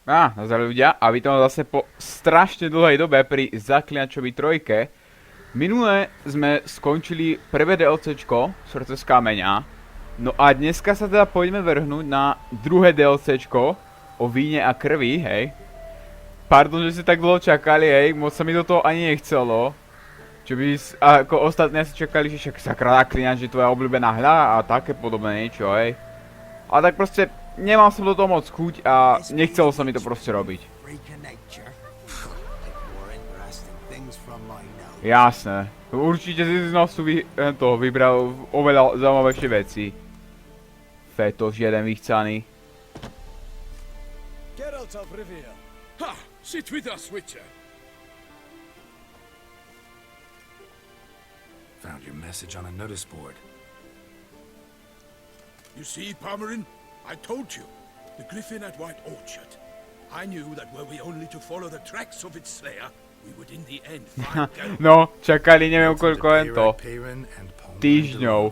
Nazdar ľudia a vítam vás zase po strašne dlhej dobe pri Zaklínačovi 3. Minule sme skončili prvé DLCčko, Srdce z kameňa. No a dneska sa teda poďme vrhnúť na druhé DLCčko o Víne a Krvi, hej. Pardon, že ste tak dlho čakali, hej, moc sa mi do toho ani nechcelo. Čo by ako ostatní si čakali, že však sakra Zaklínač je tvoja obľúbená hľa a také podobné niečo, hej. A tak proste nemal som do toho moc chuť a nechcelo sa mi to proste robiť. Jasné. Určite si z nosu vybral oveľa zaujímavejšie veci. Fetoš jeden vychcaný. Geralt of Rytier. Ha! Sit with us, Witcher. Found your message on a notice board. You see, Palmerin? I told you. The griffin at White Orchard. I knew that were we only to follow the tracks of its slayer, we would in the end find Geralt. No, čakali neviem koľko len to. Týždňov.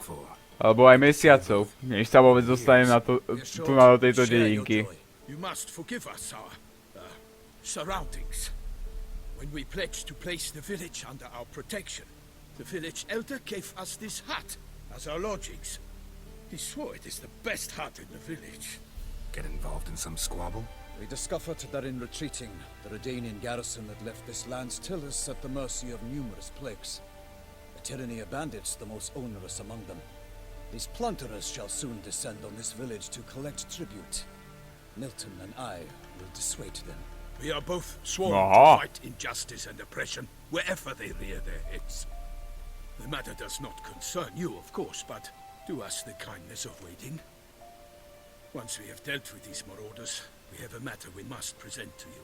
Alebo aj mesiacov. Než sa vôbec dostanem na to, tu na tejto dedinky. You must forgive us our surroundings. When we pledged to place the village under our protection, the village elder gave us this hut as our lodgings. He swore it is the best hut in the village. Get involved in some squabble? We discovered that in retreating, the Redanian garrison that left this land still is at the mercy of numerous plagues. The tyranny of bandits, the most onerous among them. These plunderers shall soon descend on this village to collect tribute. Milton and I will dissuade them. We are both sworn to fight injustice and oppression wherever they rear their heads. The matter does not concern you, of course, but do us the kindness of waiting. Once we have dealt with these marauders, we have a matter we must present to you.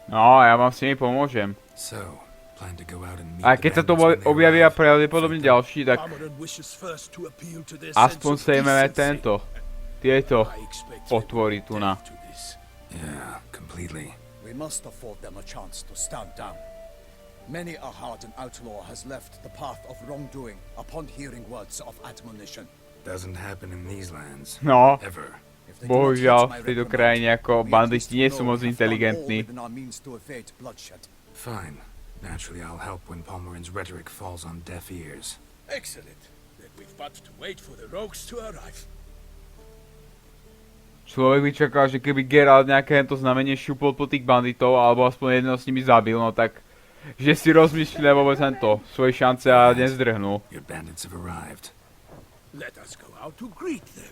No, ja vám s nimi pomôžem. So, plan to go out and meet A keď sa to objavia pravdepodobne ďalší, tak aspoň sejmeme tieto potvory tu na. Yeah, completely. We must afford them a chance to stand down. Many a hardened outlaw has left the path of wrongdoing upon hearing words of admonition. Doesn't happen in these lands. No, Ever. bohužiaľ v tejto krajine ako banditi nie sú moc inteligentní. Fine. Naturally, I'll help when Palmerin's rhetoric falls on deaf ears. Excellent. Then we've but to wait for the rogues to arrive. Človek by čakal, že keby Geralt nejaké to znamenie šupol po tých banditov, alebo aspoň jedného s nimi zabil, no tak že si rozmyslí vôbec tento svoje šance a nezdrhnú. Your bandits have arrived. Let us go out to greet them.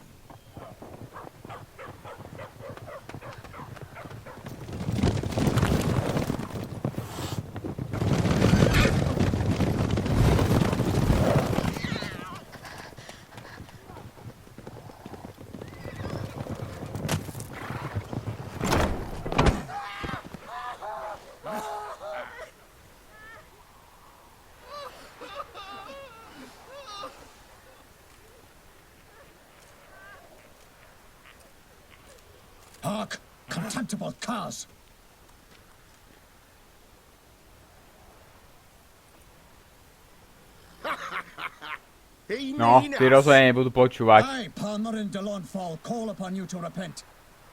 Hark, contemptible curs! No, tí rozhodne nebudú počúvať. I, Palmerin de Launfal, call upon you to repent.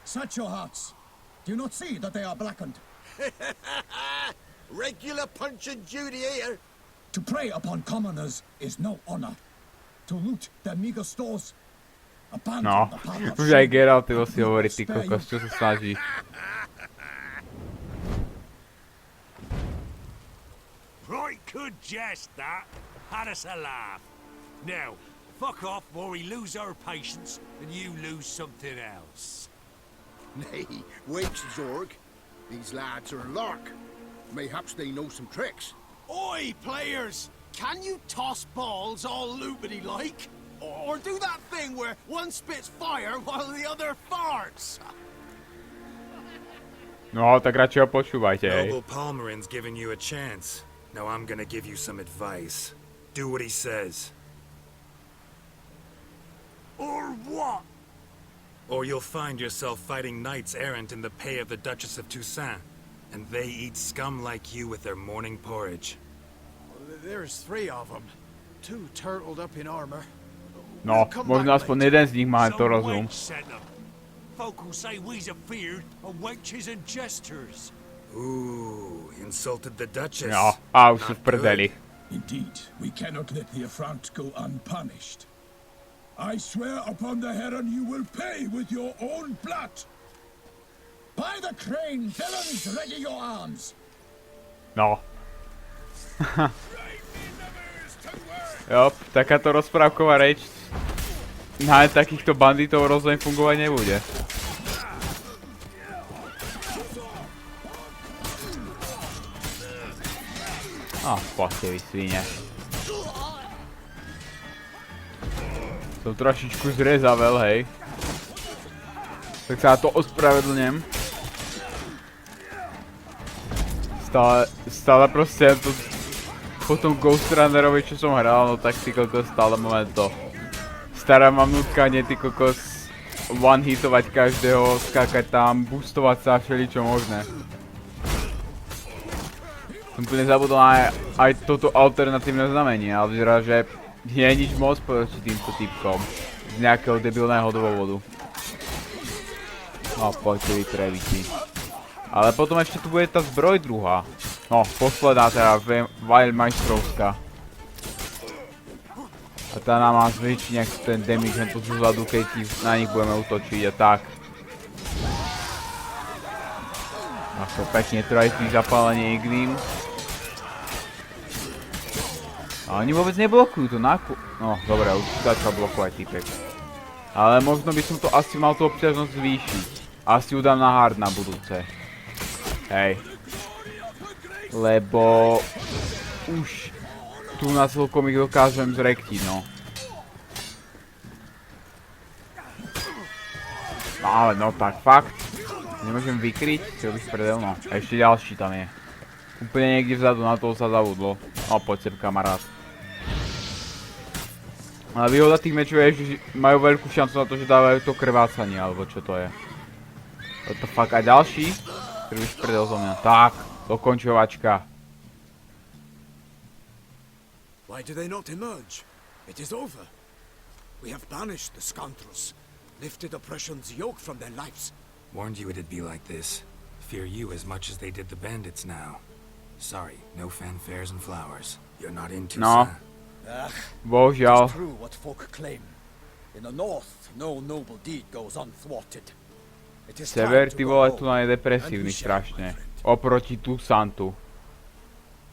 Set your hearts. Do you not see that they are blackened? Regular punch and duty here. To prey upon commoners is no honor. To loot their meager stores. No, už aj Geralt si hovorí, ty kokos, čo sa snaží. Right good jest, that. Had us a laugh. Now, fuck off or we lose our patience and you lose something else. Nay, wait, Zorg. These lads are a lark. Mayhaps they know some tricks. Oi, players! Can you toss balls all loopity-like? Or do that thing where one spits fire while the other farts? No, tak radšej ho počúvajte, hej. Noble Palmerin's giving you a chance. Now I'm gonna give you some advice. Do what he says. Or what? Or you'll find yourself fighting knights errant in the pay of the Duchess of Toussainte. And they eat scum like you with their morning porridge. There's 3 of them. 2 turtled up in armor. No, možno aspoň jeden z nich má to rozum. folk will say we's afeard of wenches and jesters. Ooh, insulted the Duchess. No, a už sú v Not prdeli. good. Indeed, we cannot let the affront go unpunished. I swear upon the heron you will pay with your own blood. By the crane, villains, ready your arms. No. Jo, takáto rozprávková reč na takýchto banditov rozhodne fungovať nebude. Poďte vy svine. Som trošičku zrezavel, hej. Tak sa to ospravedlňujem. Stále proste to po tom Ghost Runnerovi, čo som hral, no tak ty kokos stále moment to. Stará mám nutkanie, ty kokos one-hitovať každého, skákať tam, boostovať sa, všeličo možné. Som úplne zabudol aj toto alternatívne znamenie, ale vyzerá, že nie je nič moc proti týmto typkom. Z nejakého debilného dôvodu. No poďte vy treviči. Ale potom ešte tu bude tá zbroj druhá. No, posledná teda, Weilmeistrovská. A tá nám má zväčšiť nejaký ten damage, len to zozadu, keď na nich budeme útočiť a tak. Ako pekne trojky zapálenie igným. A oni vôbec neblokujú to no, dobre, už začal blokovať typek. Ale možno by som to asi mal tú obťažnosť zvýšiť. Asi ju dám na hard na budúce. Hej. Lebo už tu na celkom ich dokážem zrektiť, no. No ale no tak fakt. Nemôžem vykryť, čo robíš predel, no. A ešte ďalší tam je. Úplne niekde vzadu, na toho sa zabudlo. No poď sem, kamarát. Ale výhoda tých mečov je, že majú veľkú šancu na to, že dávajú to krvácanie, alebo čo to je. What the fuck, a ďalší? Ktorý už predel zo mňa. Tak, dokončovačka. Why do they not emerge? It is over. We have banished the scoundrels, lifted oppression's yoke from their lives. Warned you it'd be like this. Fear you as much as they did the bandits now. Sorry, no fanfares and flowers. You're not into No. Bohužiaľ. It's true what folk claim. In the north, no noble deed goes unthwarted. It is Sever, time to ty go vole, home. tu je depresívny strašne. Oproti Toussaintu.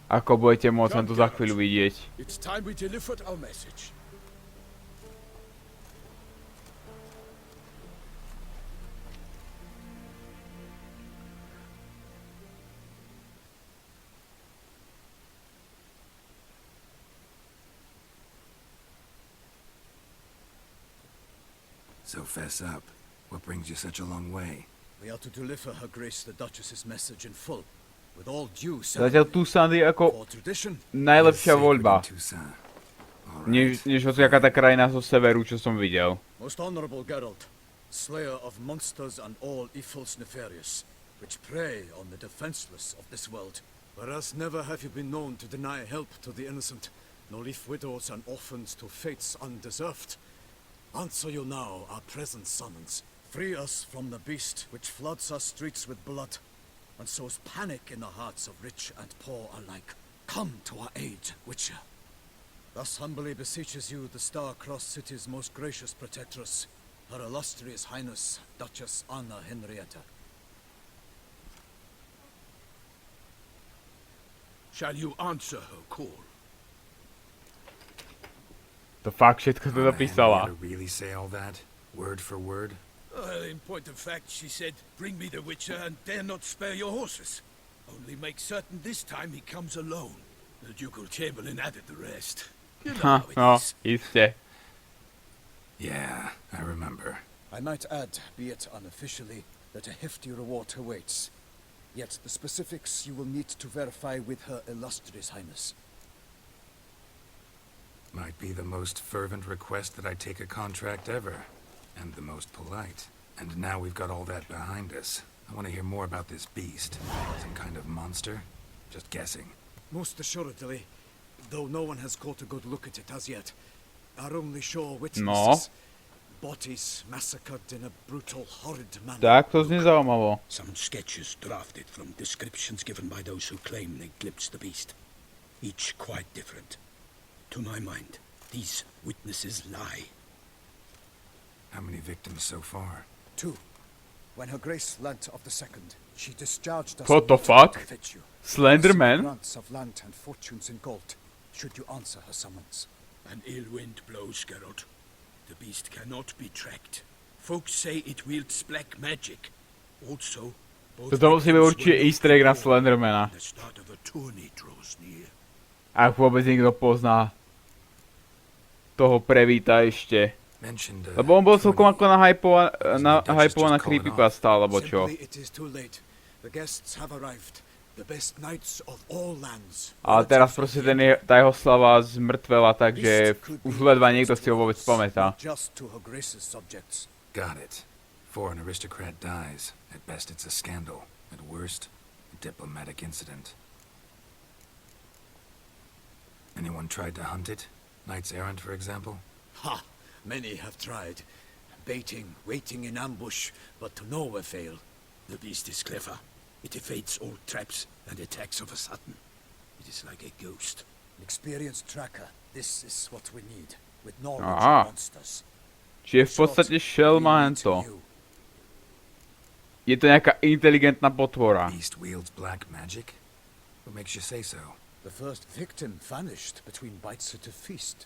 Ako budete môcť na to za chvíľu vidieť. It's time we delivered our message. So fess up. What brings you such a long way? We are to deliver Her Grace the Duchess's message in full, with all due Zatiaľ ceremony. Toussaint je ako For tradition, najlepšia Sacred voľba. in Toussaint. All Než right. hociaká tá krajina zo severu, čo som videl. most honorable Geralt, slayer of monsters and all evils nefarious, which prey on the defenseless of this world. Whereas never have you been known to deny help to the innocent, nor leave widows and orphans to fates undeserved. Answer you now our present summons. Free us from the beast which floods our streets with blood, and sows panic in the hearts of rich and poor alike. Come to our aid, Witcher. Thus humbly beseeches you the star-crossed city's most gracious protectress, Her illustrious Highness, Duchess Anna Henrietta. Shall you answer her call? To fakt všetko to Oh, man, zapísala. you had to really say all that? Word for word? Well, in point of fact, she said, bring me the Witcher and dare not spare your horses. Only make certain this time he comes alone. The Ducal Chamberlain added the rest. You know how it No, is. iste. Yeah, I remember. I might add, be it unofficially, that a hefty reward awaits. Yet the specifics you will need to verify with Her illustrious Highness. Might be the most fervent request that I take a contract ever. And the most polite. And now we've got all that behind us. I want to hear more about this beast. Some kind of monster? Just guessing. Most assuredly, though no one has caught a good look at it as yet. Our only sure witnesses. bodies massacred in a brutal, horrid manner. Tak, to znie zaujímavo. Some sketches drafted from descriptions given by those who claim they glimpsed the beast. Each quite different. To my mind, these witnesses lie. How many victims so far? 2. When Her Grace learnt of the second, she discharged us. What the fuck? Slenderman? Grants of land and fortunes in gold, should you answer her summons. An ill wind blows, Geralt. The beast cannot be tracked. Folks say it wields black magic. Also, both Toto musí byť určite victims easter egg na were Slendermana. the start of a tourney draws near. Ak vôbec niekto pozná toho Prevíta ešte. Mentioned, Lebo on bol celkom ako Doesn't the Duchess nahypovaná just call it creepypasta, alebo čo. Simply it is too late. The guests have arrived. The best knights of all lands. Ale teraz proste tá jeho slava zmrtvela, takže už ledva niekto si ho vôbec pamätá. Just to Her Grace's subjects. Got it. Before an aristocrat dies, at best it's a scandal. At worst, a diplomatic incident. Anyone tried to hunt it? Knights errant, for example? Ha! Many have tried. Baiting, waiting in ambush, but to no avail. The beast is clever. It evades all traps and attacks of a sudden. It is like a ghost. An experienced tracker. This is what we need. With knowledge Aha. of monsters. Čiže v podstate šelma hento. Je to nejaká inteligentná potvora. Beast wields black magic? What makes you say so? The first victim vanished between bites at a feast.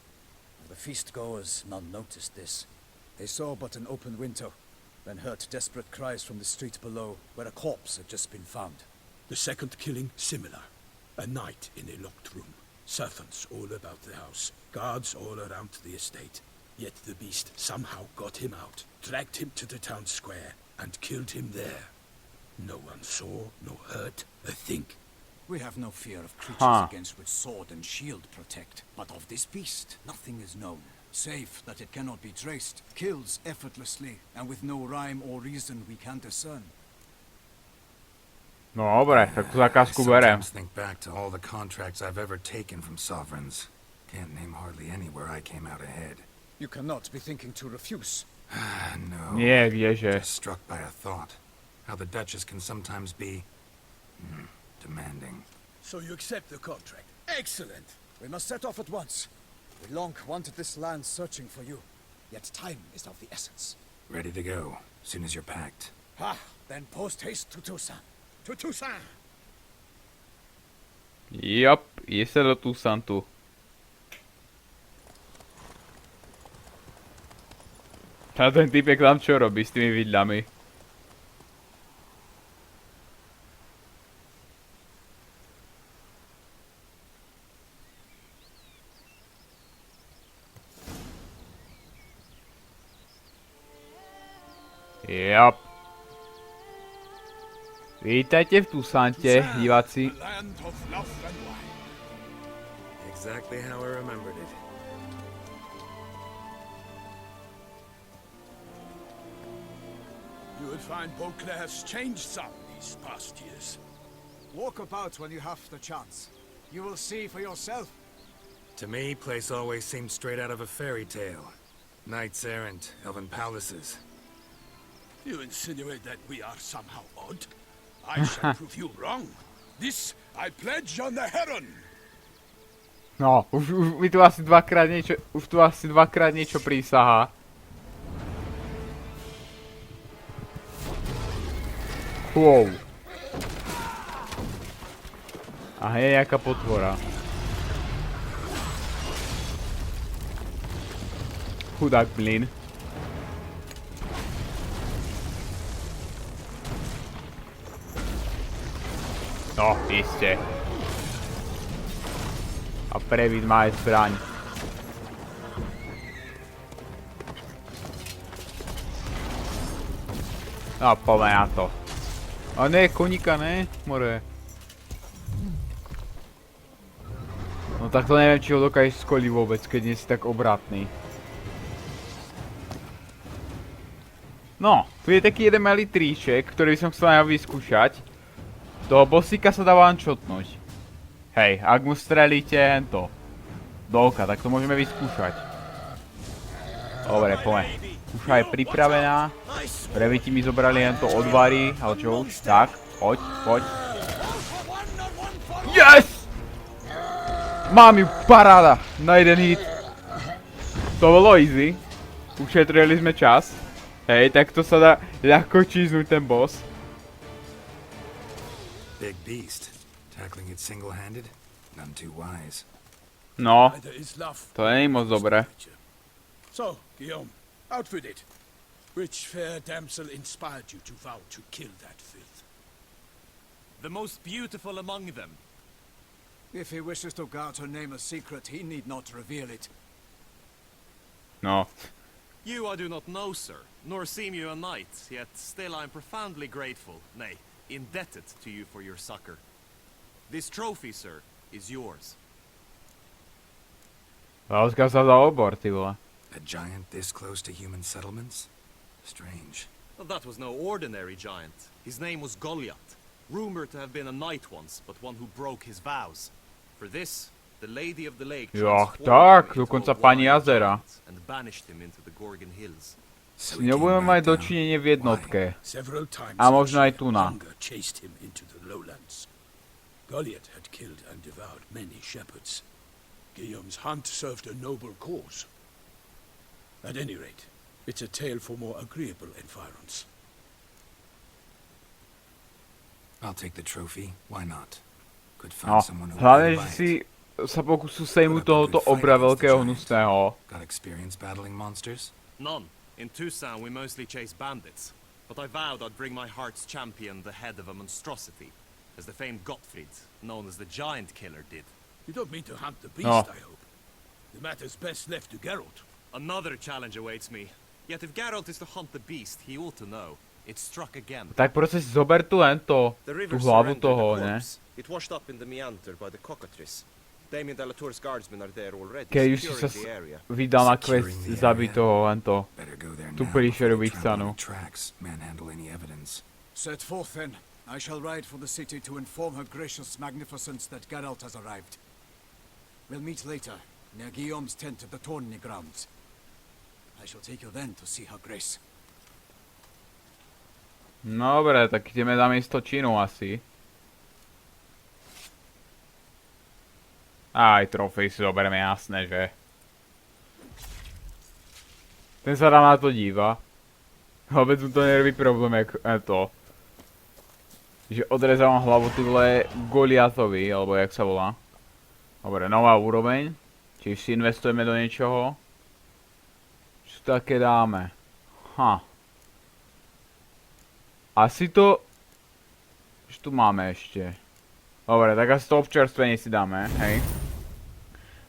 The feast-goers none noticed this. They saw but an open window, then heard desperate cries from the street below, where a corpse had just been found. The second killing similar. A night in a locked room. Servants all about the house. Guards all around the estate. Yet the beast somehow got him out, dragged him to the town square, and killed him there. No one saw, no heard a thing. We have no fear of creatures Huh. against which sword and shield protect. But of this beast, nothing is known. Save that it cannot be traced, kills effortlessly, and with no rhyme or reason we can discern. No dobre, tak tú I zakázku berem. sometimes think back to all the contracts I've ever taken from sovereigns. Can't name hardly any where I came out ahead. You cannot be thinking to refuse. No. Nie, kdeže. Just struck by a thought. How the Duchess can sometimes be... demanding. So you accept the contract. Excellent. We must set off at once. We long wanted this land searching for you. Yet time is of the essence. Ready to go, soon as you're packed. Ha! Then post haste to Toussainte. To Toussaint. Jop, je sa do Toussaintu. A ten typek tam čo robí s tými vidľami? Jop. Vítajte v Toussainte, diváci. A land of love and wine. Exactly how I remembered it. You will find Beauclair's changed some these past years. Walk about when you have the chance. You will see for yourself. To me, place always seemed straight out of a fairy tale. Knights errant, elven palaces. You insinuate that we are somehow odd? I shall prove you wrong. This I pledge on the Heron. No, už mi tu asi dvakrát niečo prísahá. Wow. A je nejaká potvora. Chudák blin. No, iste. A Previd má aj zbraň. No, poďme na to. A ne, koníka, ne? More. No tak to neviem, či ho dokážeš skoliť vôbec, keď nie si tak obratný. No, tu je taký jeden malý tríček, ktorý by som chcel aj vyskúšať. Toho bossíka sa dá one-shotnúť. Hej, ak mu strelíte hento do oka, tak to môžeme vyskúšať. Dobre, poďme. Už je pripravená. Reviti mi zobrali len to odvary, ale čo už? Tak, poď, poď. Yes! Mám ju, paráda, na jeden hit. To bolo easy. Ušetrili sme čas. Hej, tak to sa dá ľahko čísnuť ten boss. Big beast. Tackling it single-handed? None too wise. No, Neither is love. to nie je moc dobré. So, Guillaume, out with it. Which fair damsel inspired you to vow to kill that filth? The most beautiful among them. If he wishes to guard her name a secret, he need not reveal it. No, You I do not know, sir, nor seem you a knight, yet still I am profoundly grateful, nay, indebted to you for your succor. This trophy, sir, is yours. láska sa za obor, ty vole. A giant this close to human settlements? Strange. Well, that was no ordinary giant. His name was Goliath, rumored to have been a knight once, but one who broke his vows. For this, the Lady of the Lake Joch, transformed tak, him into dokonca a pani wild jazera. giant and banished him into the Gorgon Hills. So S he ňou came budeme mať right down. dočinenie v jednotke. Several times A možno aj sheer tu na. hunger chased him into the lowlands. Goliath had killed and devoured many shepherds. Guillaume's hunt served a noble cause. At any rate, it's a tale for more agreeable environs. I'll take the trophy. Why not? Could No, find someone who hlavne, would že buy si it. sa pokusú sejmu tohoto obra veľkého hnusného. Got experience battling monsters? None. In Toussainte, we mostly chase bandits. But I vowed I'd bring my heart's champion the head of a monstrosity, as the famed Gottfried, known as the Giant Killer, did. You don't mean to hunt the beast, No. I hope. The matter's best left to Geralt. Another challenge awaits me. Yet if Geralt is to hunt the beast, he ought to know. It struck again. Tak proste si zober tu len to, The tú river hlavu surrendered toho, the ne? corpse. It washed up in the meander by the cockatrice. Damien de la Tour's guardsmen are there already, Keď už si sa securing the area. vydal na quest Securing the zabiť area. toho len to. Better go there Tu now príšeru before they vychcanú. trample any tracks, manhandle any evidence. Set forth then. I shall ride for the city to inform her gracious magnificence that Geralt has arrived. We'll meet later, near Guillaume's tent at the Tourney grounds. I shall take you then to see her grace. No dobre, tak ideme na miesto činu asi. Aj trofej si zoberieme, jasné, že? Ten sa na to díva. Vôbec mu to nerobí problém, jak to. Že odrezávam hlavu ty vole Goliatovi, alebo jak sa volá. Dobre, nová úroveň. Čiže si investujeme do niečoho. Čo také dáme? Asi to... Čo tu máme ešte? Dobre, tak asi to občerstvenie si dáme, hej.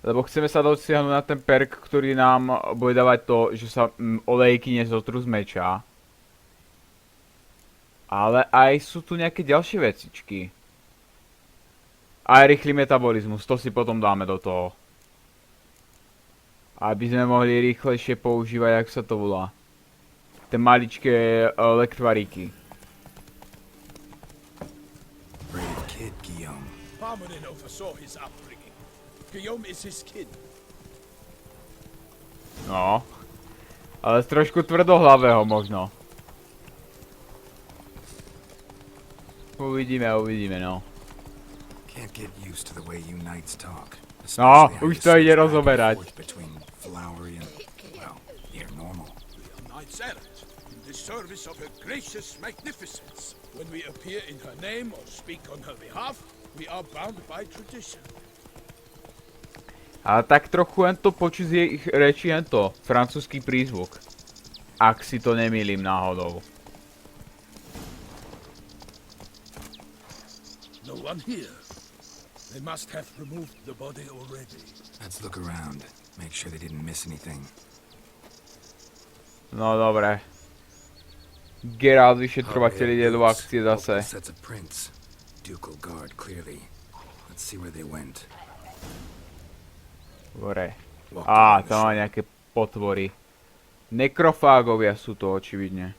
Lebo chceme sa dosiahnuť na ten perk, ktorý nám bude dávať to, že sa olejky nezotrú z meča. Ale aj sú tu nejaké ďalšie vecičky. Aj rýchly metabolizmus, to si potom dáme do toho. Aby sme mohli rýchlejšie používať, jak sa to volá. Tie maličké lektvaríky. Brave kid, Guillaume. Parmanin oversaw his upbringing. Guillaume is his kin. No. Ale z trošku tvrdohlavého možno. Uvidíme, no. Can't get used to the way you knights talk. No, especially how už you to ide switch back and rozoberať. forth between flowery and, well, near normal. We are knights errant, in the service of her gracious magnificence. When we appear in her name or speak on her behalf, we are bound by tradition. Ale tak trochu len to počuť z jej reči len to, francúzsky prízvuk. Ak si to nemýlim náhodou. No one here. They must have removed the body already. Let's look around. Make sure they didn't miss anything. No dobre. Geralt vyšetrovateľ ide do akcie zase. Multiple sets of prints. Ducal guard, clearly. Let's see where they went. Dobre. Walked Á, along the tam má shore. nejaké potvory. Nekrofágovia sú to očividne.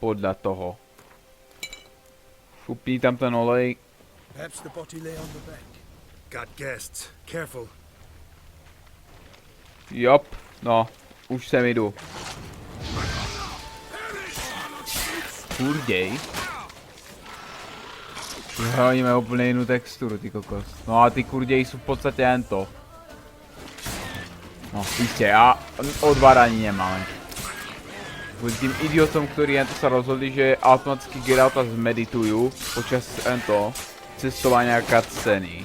Podľa toho. Šupni tam ten olej. Perhaps the body lay on the bank. Got guests. Careful. Jop, no. Už sem idú. Kurdej. Oni majú úplne inú textúru, ty kokos. No a tí kurdeji sú v podstate ento. No, iste, a odvar ani nemáme. Kvôli tým idiotom, ktorí ento sa rozhodli, že automaticky Geralta zmeditujú počas ento cestovania cutscény.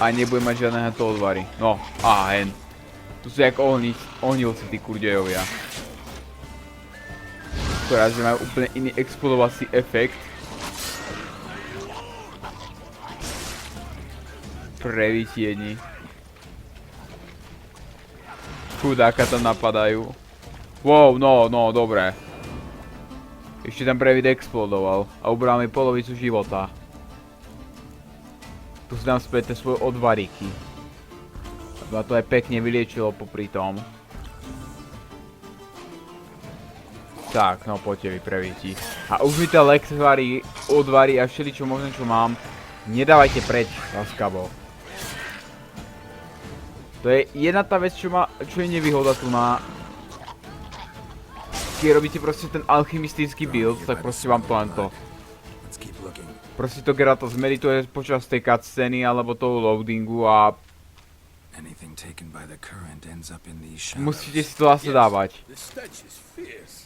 A nebude mať žiadne hento odvary. No, a hen. Tu sú jak ohnilci tí kurdejovia. Akorát, že majú úplne iný explodovací efekt. Prevytiedni. Chudáka tam napadajú. Wow, no, dobré. Ešte tam previd explodoval a ubral mi polovicu života. Tu si dám späť tie svoje odvaríky. A to aj pekne vyliečilo popri tom. Tak, no poďte vy prevíti. A už mi tie lektvary, odvary a všeličo možno čo mám, nedávajte preč, láskavo. To je jedna tá vec, čo je nevýhoda tu na... Keď robíte proste ten alchymistický build, tak proste vám to len to. Proste to Geralt zmedituje počas tej cutscény alebo toho loadingu a... Musíte si to zase dávať.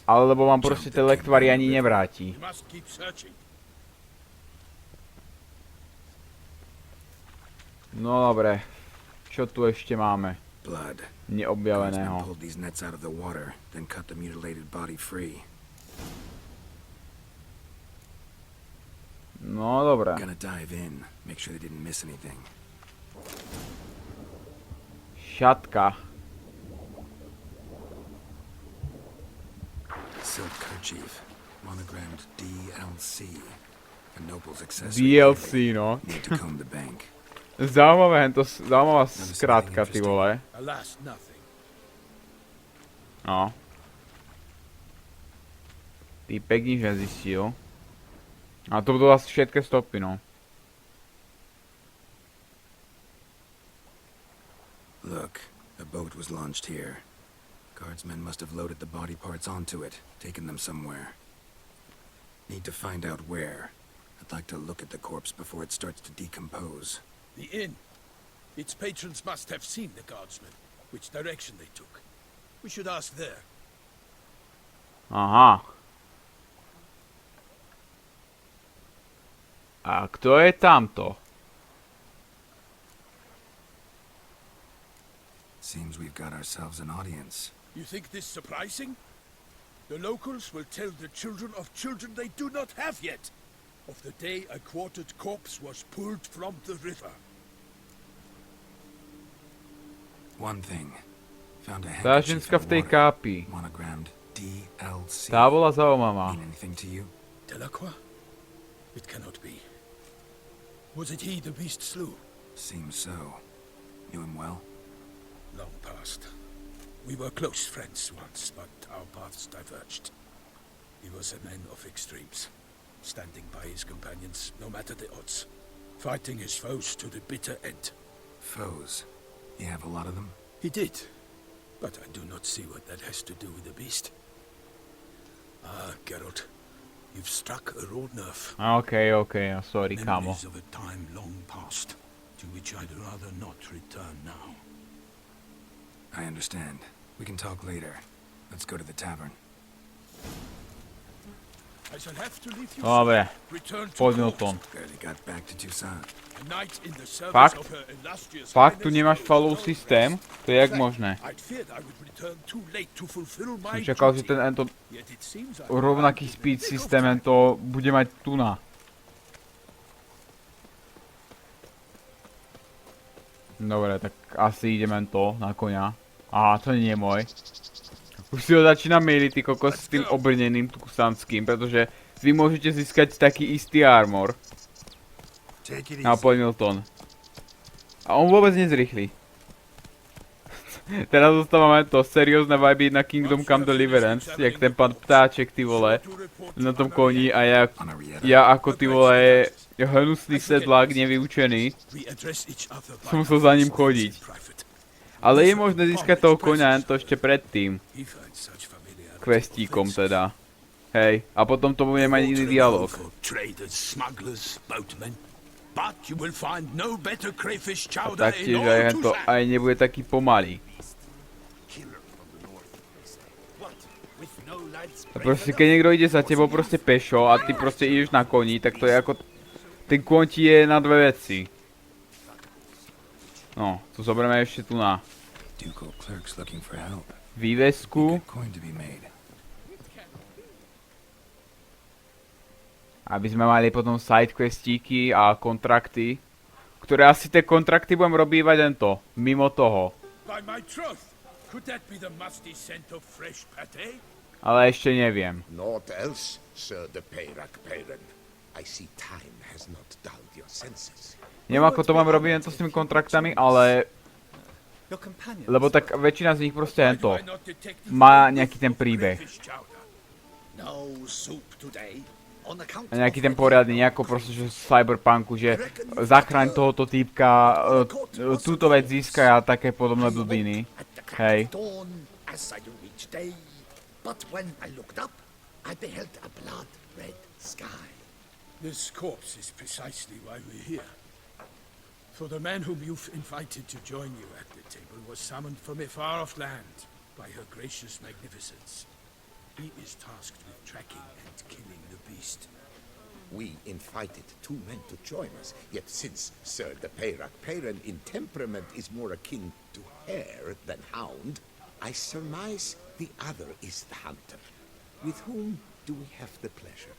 Alebo vám proste tie lektvary ani nevráti. No dobre. Čo tu ešte máme? Neobjaveného. No dobre. Šatka. DLC, no. Zaujímavá skrátka, ty vole. No. Týpek nič nezistil. A to budú asi všetké stopy, no. Look, a boat was launched here. Guardsmen must have loaded the body parts onto it, taken them somewhere. Need to find out where. I'd like to look at the corpse before it starts to decompose. The inn. Its patrons must have seen the guardsmen, which direction they took. We should ask there. Aha. A kto je tamto? Seems we've got ourselves an audience. You think this surprising? The locals will tell the children of children they do not have yet, of the day a quartered corpse was pulled from the river. One thing. Found a Tá handkerchief ženská v in tej water, kápi. monogrammed DLC. Tá bola zaujímavá. Mean anything to you? Delacroix? It cannot be. Was it he the beast slew? Seems so. Knew him well? Long past. We were close friends once, but our paths diverged. He was a man of extremes, standing by his companions, no matter the odds, fighting his foes to the bitter end. Foes? You have a lot of them? He did, but I do not see what that has to do with the beast. Ah, Geralt, you've struck a raw nerve. Okej, sorry, kamo. Memories of a time long past, to which I'd rather not return now. I understand. We can talk later. Let's go to the tavern. I shall have to leave you. Dobre, Return to poďme court. tom. Barely got back to Toussainte. A night in the service Fakt? of her illustrious Fakt, tu highness nemáš will follow return systém? rest. To je jak In fact, možné? I'd feared I would return too late to fulfill my Som čakal, že duty. ten ento Yet it seems I rovnaký arrived in speed the nick of systém time. ento bude mať tu na. Dobre, tak asi ideme to na koňa. Á, to nie je môj. Už si ho začínam myliť, ty kokos, s tým obrneným tukusanským, pretože vy môžete získať taký istý armor. Take it A easy. poď Milton. A on vôbec nezrýchli. Teraz zostávame to seriózne vibe na Kingdom Come Deliverance, jak ten pán ptáček, ty vole, na tom koni a ja ako ty vole, hnusný sedlák nevyučený, We address each other by som musel za ním names chodiť. in private. Ale je možné získať toho koňa len to ešte predtým. Questíkom teda. Hej, a potom to bude mať iný dialog. A taktiež aj to aj nebude taký pomalý. A proste keď niekto ide za tebou proste pešo a ty proste ideš na koni, tak to je ako... Ten kôň ti je na dve veci. No, tu zoberieme ešte tu na vývesku. Aby sme mali potom sidequestíky a kontrakty. Ktoré asi tie kontrakty budem robívať len to, mimo toho. Ale ešte neviem. Naught else, Sir de Peyrac Peyren. I see time has not dulled your senses. Neviem ako to mám robiť len to s tými kontraktami, ale... Lebo tak väčšina z nich proste len to. Má nejaký ten príbeh. A nejaký ten poriadny, nejako proste, že v cyberpunku, že zachráň tohoto týpka, túto vec získaj a také podobné blbiny. Hej. This corpse is precisely why we're here. For the man whom you've invited to join you at the table was summoned from a far-off land by her gracious magnificence. He is tasked with tracking and killing the beast. We invited two men to join us, yet since Sir de Peyrac Peyren in temperament is more akin to hare than hound, I surmise the other is the hunter. With whom do we have the pleasure?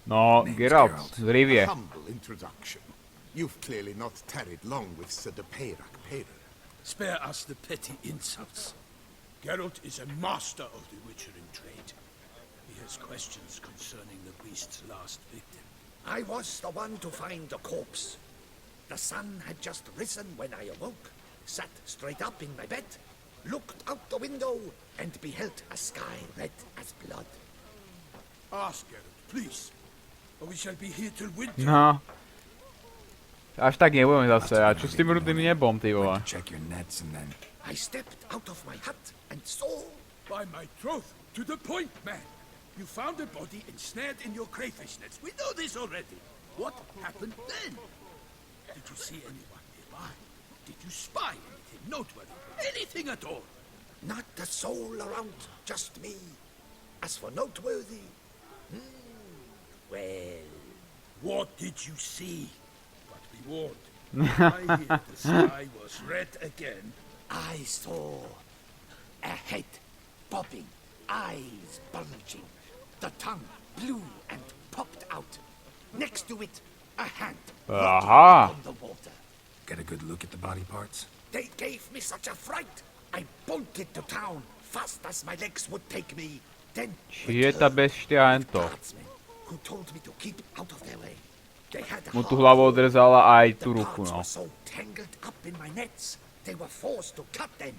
No, Geralt, z Rivie. Humble introduction. You've clearly not tarried long with Sir de Peyrac Peyren. Spare us the petty insults. Geralt is a master of the witchering trade. He has questions concerning the beast's last victim. I was the one to find the corpse. The sun had just risen when I awoke, sat straight up in my bed, looked out the window, and beheld a sky red as blood. Ask Geralt, please. Or we shall be here till winter. No. Až tak nebudeme zase, a čo s tým rudným nebom, ty vole? I stepped out of my hut and saw... By my troth, to the point, man. You found a body ensnared in your crayfish nets. We know this already. What happened then? Did you see anyone nearby? Did you spy anything noteworthy? Anything at all? Not a soul around, just me. As for noteworthy... Well... What did you see? But be warned. I hear the sky was red again. I saw a head bobbing, eyes bulging, the tongue blue and popped out. Next to it, a hand Aha. on the water. Get a good look at the body parts? They gave me such a fright. I bolted to town fast as my legs would take me. Then Či je tá bestia len to? who told me to keep out of their way. They had a Mu tú hlavu odrezala aj tú The ruku, parts no. were so tangled up in my nets, they were forced to cut them.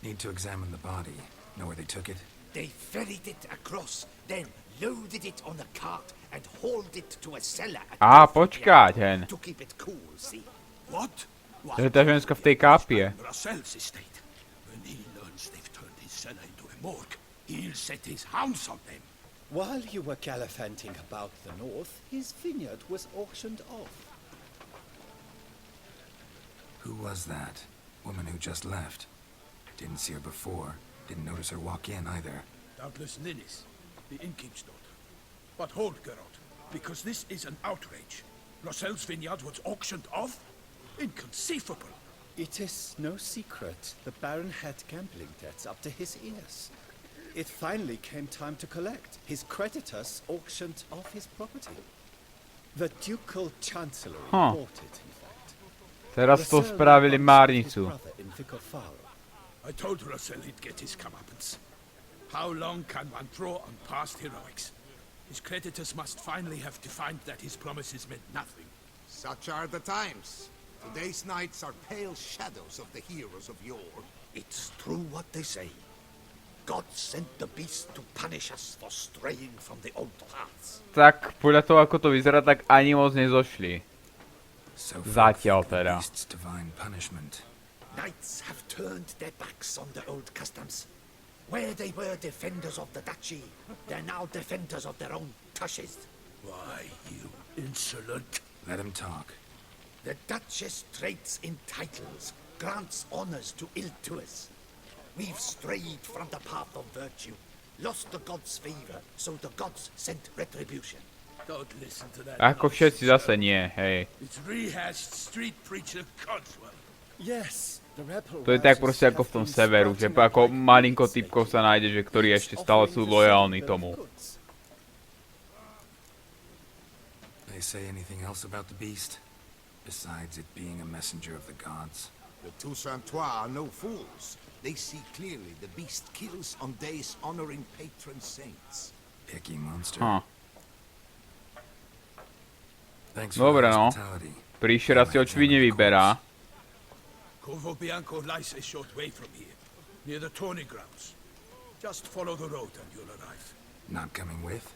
Need to examine the body. Know where they took it? They ferried it across, then loaded it on a cart and hauled it to a cellar at Á, the počkať, yard hen. to keep it cool, see? What? To je tá ženská v tej kapie. Russell's estate. When he learns they've turned his cellar into a morgue, he'll set his hounds on them. While you were gallivanting about the north, his vineyard was auctioned off. Who was that? Woman who just left. Didn't see her before. Didn't notice her walk in either. Doubtless Ninnis, the innkeep's daughter. But hold, Geralt, because this is an outrage. Russell's vineyard was auctioned off? Inconceivable. It is no secret the Baron had gambling debts up to his ears. It finally came time to collect. His creditors auctioned off his property. The ducal chancellery bought it, in fact. Teraz to spravili márnicu. I told Russell he'd get his comeuppance. How long can one draw on past heroics? His creditors must finally have defined that his promises meant nothing. Such are the times. Today's knights are pale shadows of the heroes of yore. It's true what they say. God sent the beast to punish us for straying from the old paths. Tak podľa toho, ako to vyzerá, tak ani moc nezošli. So Zatiaľ forth the teda. beast's divine punishment. Knights have turned their backs on the old customs. Where they were defenders of the duchy, they're now defenders of their own tushes. Why, you insolent... Let him talk. The Duchess trades in titles, grants honors to ill-doers. We've strayed from the path of virtue, lost the gods' favor, so the gods sent retribution. Don't listen to that Ako všetci nonsense, zase sir. nie, hej. It's rehashed street preacher Codswell. Yes, the rebel To je tak proste ako v tom severu, že ako malinko typkov sa nájde, že ktorí ešte stále sú lojálni tomu. They say anything else about the beast? Besides it being a messenger of the gods? The Toussaintois are no fools. They see clearly the beast kills on days honoring patron saints. Picky monster. Huh. Thanks for Dobre the no. hospitality. Príšera si očividne vyberá. Corvo Bianco lies a short way from here, near the tourney grounds. Just follow the road and you'll arrive. Not coming with?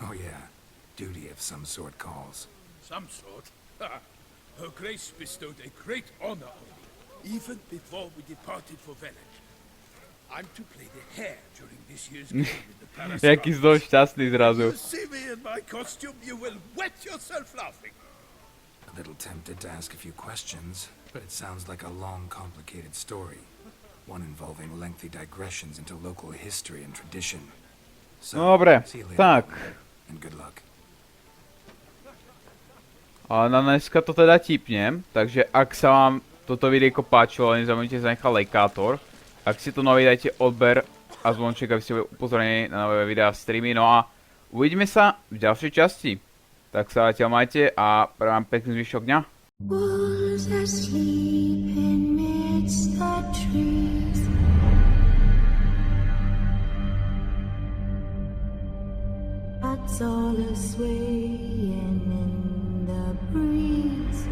Oh yeah. Duty of some sort calls. Some sort. Her Grace bestowed a great honor on me, even before we departed for Village. I'm to play the hare during this year's game in the Palace. Jaký zdol šťastný You zrazu. see me in my costume, you will wet yourself laughing. A little tempted to ask a few questions, but it sounds like a long, complicated story. One involving lengthy digressions into local history and tradition. So, Dobre, see you later, tak. and good luck. A na dneska to teda tipnem, takže ak sa vám toto videjko páčilo, nezabudnite zanechať lajkátor. Ak si to nový, dajte odber a zvonček, aby ste boli upozornení na nové videá a streamy. No a uvidíme sa v ďalšej časti. Tak sa zatiaľ majte a prajem vám pekný zvyšok dňa. Wolves asleep in midst the trees. Bats all a swaying in the breeze.